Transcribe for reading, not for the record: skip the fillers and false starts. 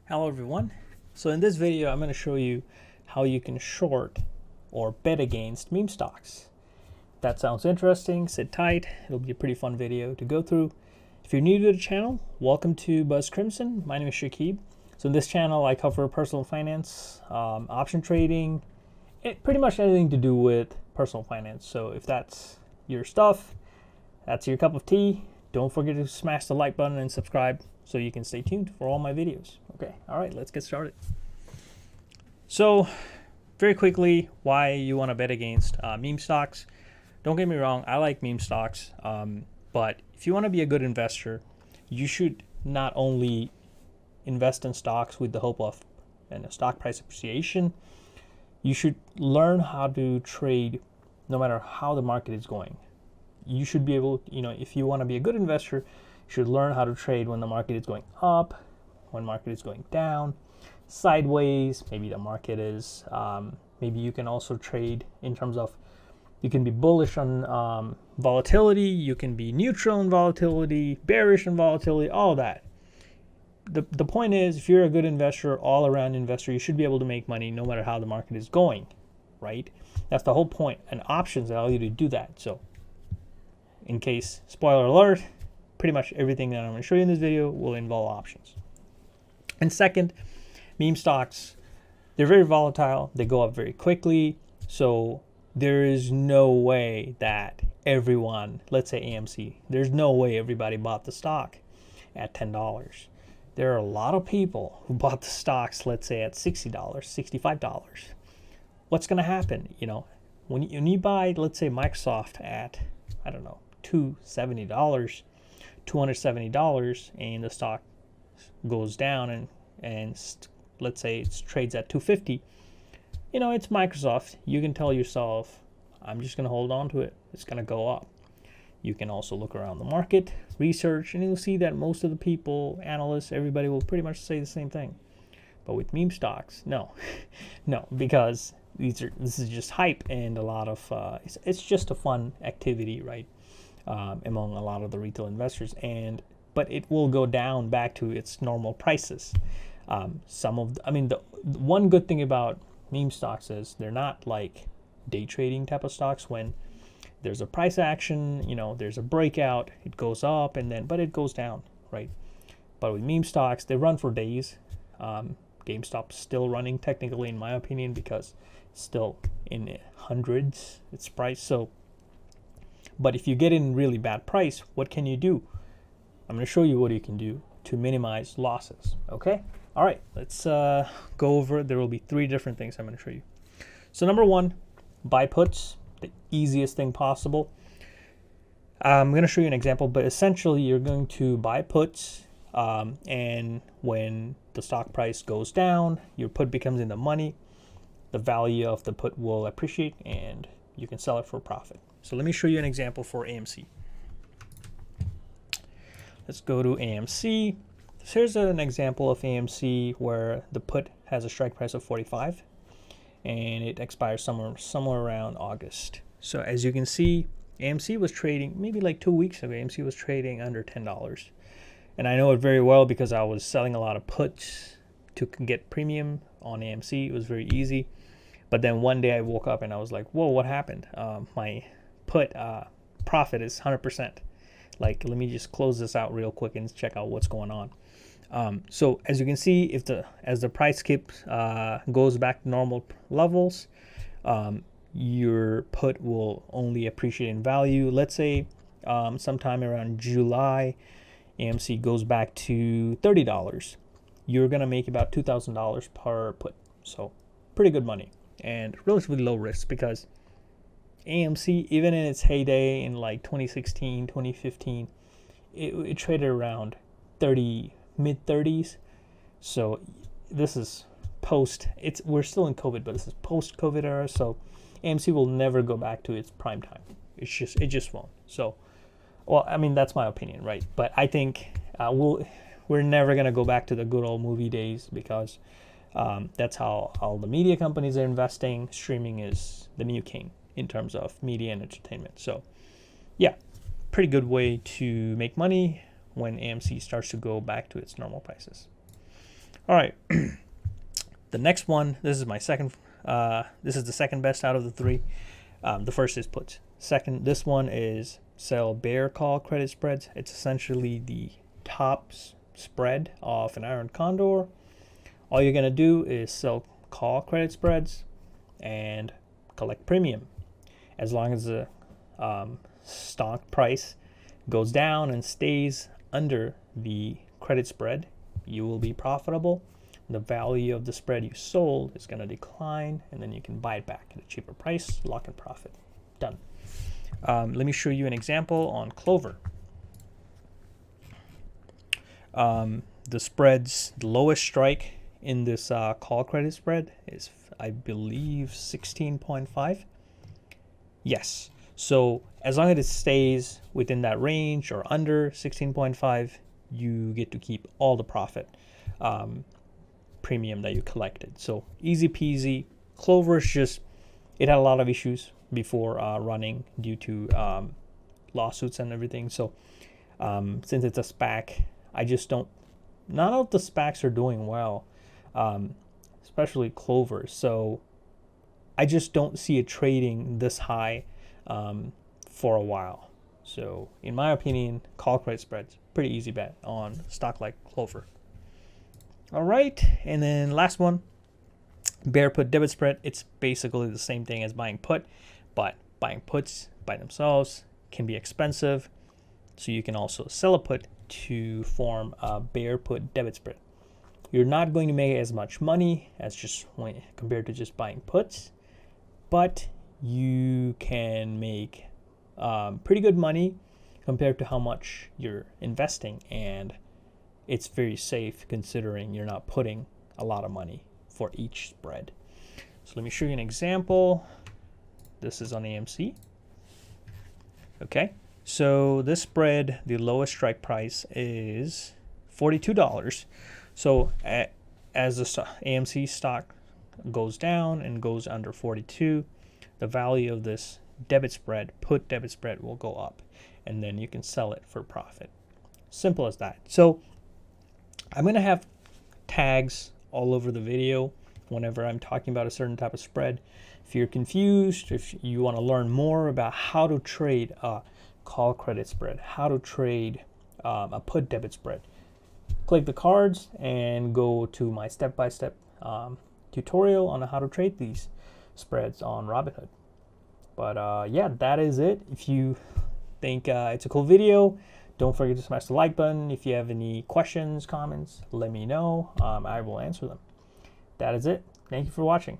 Hello everyone. So in this video I'm going to show you how you can short or bet against meme stocks. If that sounds interesting, sit tight. It'll be a pretty fun video to go through. If you're new to the channel, welcome to Buzz Crimson. My name is Shakib. So in this channel I cover personal finance, option trading, pretty much anything to do with personal finance. So if that's your stuff, that's your cup of tea, don't forget to smash the like button and subscribe so you can stay tuned for all my videos. Okay, all right, let's get started. So very quickly, why you want to bet against meme stocks. Don't get me wrong, I like meme stocks, but if you want to be a good investor, you should not only invest in stocks with the hope of a stock price appreciation, you should learn how to trade no matter how the market is going. You should be able, if you want to be a good investor, you should learn how to trade when the market is going up, when the market is going down, sideways. Maybe the market is, maybe you can also trade in terms of, you can be bullish on volatility, you can be neutral in volatility, bearish in volatility, all of that. The point is, if you're a good investor, all-around investor, you should be able to make money no matter how the market is going, right? That's the whole point, and options allow you to do that. So in case, spoiler alert, pretty much everything that I'm going to show you in this video will involve options. And second, meme stocks, they're very volatile. They go up very quickly. So there is no way that everyone, let's say AMC, there's no way everybody bought the stock at $10. There are a lot of people who bought the stocks, let's say at $60, $65. What's going to happen? When you buy, let's say Microsoft at, I don't know, $270, and the stock goes down and let's say it trades at $250, it's Microsoft. You can tell yourself, I'm just going to hold on to it. It's going to go up. You can also look around the market, research, and you'll see that most of the people, analysts, everybody will pretty much say the same thing. But with meme stocks, no, no, because this is just hype and a lot of, it's just a fun activity, right? Among a lot of the retail investors, but it will go down back to its normal prices. The one good thing about meme stocks is they're not like day trading type of stocks. When there's a price action, there's a breakout, it goes up but it goes down, right? But with meme stocks, they run for days. GameStop's still running technically, in my opinion, because it's still in hundreds its price. So, but if you get in really bad price, what can you do? I'm going to show you what you can do to minimize losses. Okay? All right, let's go over it. There will be 3 different things I'm going to show you. So number 1, buy puts, the easiest thing possible. I'm going to show you an example, but essentially you're going to buy puts, and when the stock price goes down, your put becomes in the money. The value of the put will appreciate, and you can sell it for profit. So let me show you an example for AMC. Let's go to AMC. So here's an example of AMC where the put has a strike price of 45 and it expires somewhere around August. So as you can see, AMC was trading maybe like 2 weeks ago. AMC was trading under $10. And I know it very well because I was selling a lot of puts to get premium on AMC. It was very easy. But then one day I woke up and I was like, whoa, what happened? My put profit is 100%. Like, let me just close this out real quick and check out what's going on. So as you can see, as the price goes back to normal levels, your put will only appreciate in value. Let's say sometime around July, AMC goes back to $30. You're gonna make about $2,000 per put. So pretty good money and relatively low risk, because AMC, even in its heyday in like 2016, 2015, it traded around mid-30s. So this is we're still in COVID, but this is post-COVID era. So AMC will never go back to its prime time. It just won't. So, that's my opinion, right? But I think we're never gonna go back to the good old movie days, because that's how all the media companies are investing. Streaming is the new king in terms of media and entertainment. So yeah, pretty good way to make money when AMC starts to go back to its normal prices. All right. The next one, this is my second, this is the second best out of the three. The first is puts. Second, this one is sell bear call credit spreads. It's essentially the top spread of an iron condor. All you're going to do is sell call credit spreads and collect premium. As long as the stock price goes down and stays under the credit spread, you will be profitable. The value of the spread you sold is going to decline, and then you can buy it back at a cheaper price, lock in profit. Done. Let me show you an example on Clover. The spreads, the lowest strike in this call credit spread is, I believe, 16.5. Yes. So as long as it stays within that range or under 16.5, you get to keep all the profit premium that you collected. So easy peasy. Clover is just, it had a lot of issues before running due to lawsuits and everything. So since it's a SPAC, I just don't, none of the SPACs are doing well, especially Clover. So I just don't see it trading this high for a while. So in my opinion, call credit spreads, pretty easy bet on stock like Clover. All right, and then last one, bear put debit spread. It's basically the same thing as buying put, but buying puts by themselves can be expensive. So you can also sell a put to form a bear put debit spread. You're not going to make as much money as just compared to just buying puts, but you can make pretty good money compared to how much you're investing, and it's very safe considering you're not putting a lot of money for each spread. So let me show you an example. This is on AMC. Okay, so this spread, the lowest strike price is $42. So as the AMC stock goes down and goes under 42, the value of this debit spread, put debit spread, will go up, and then you can sell it for profit. Simple as that. So I'm going to have tags all over the video whenever I'm talking about a certain type of spread. If you're confused, if you want to learn more about how to trade a call credit spread, how to trade a put debit spread, click the cards and go to my step-by-step tutorial on how to trade these spreads on Robinhood. But yeah, that is it. If you think it's a cool video, don't forget to smash the like button. If you have any questions, comments, let me know. I will answer them. That is it. Thank you for watching.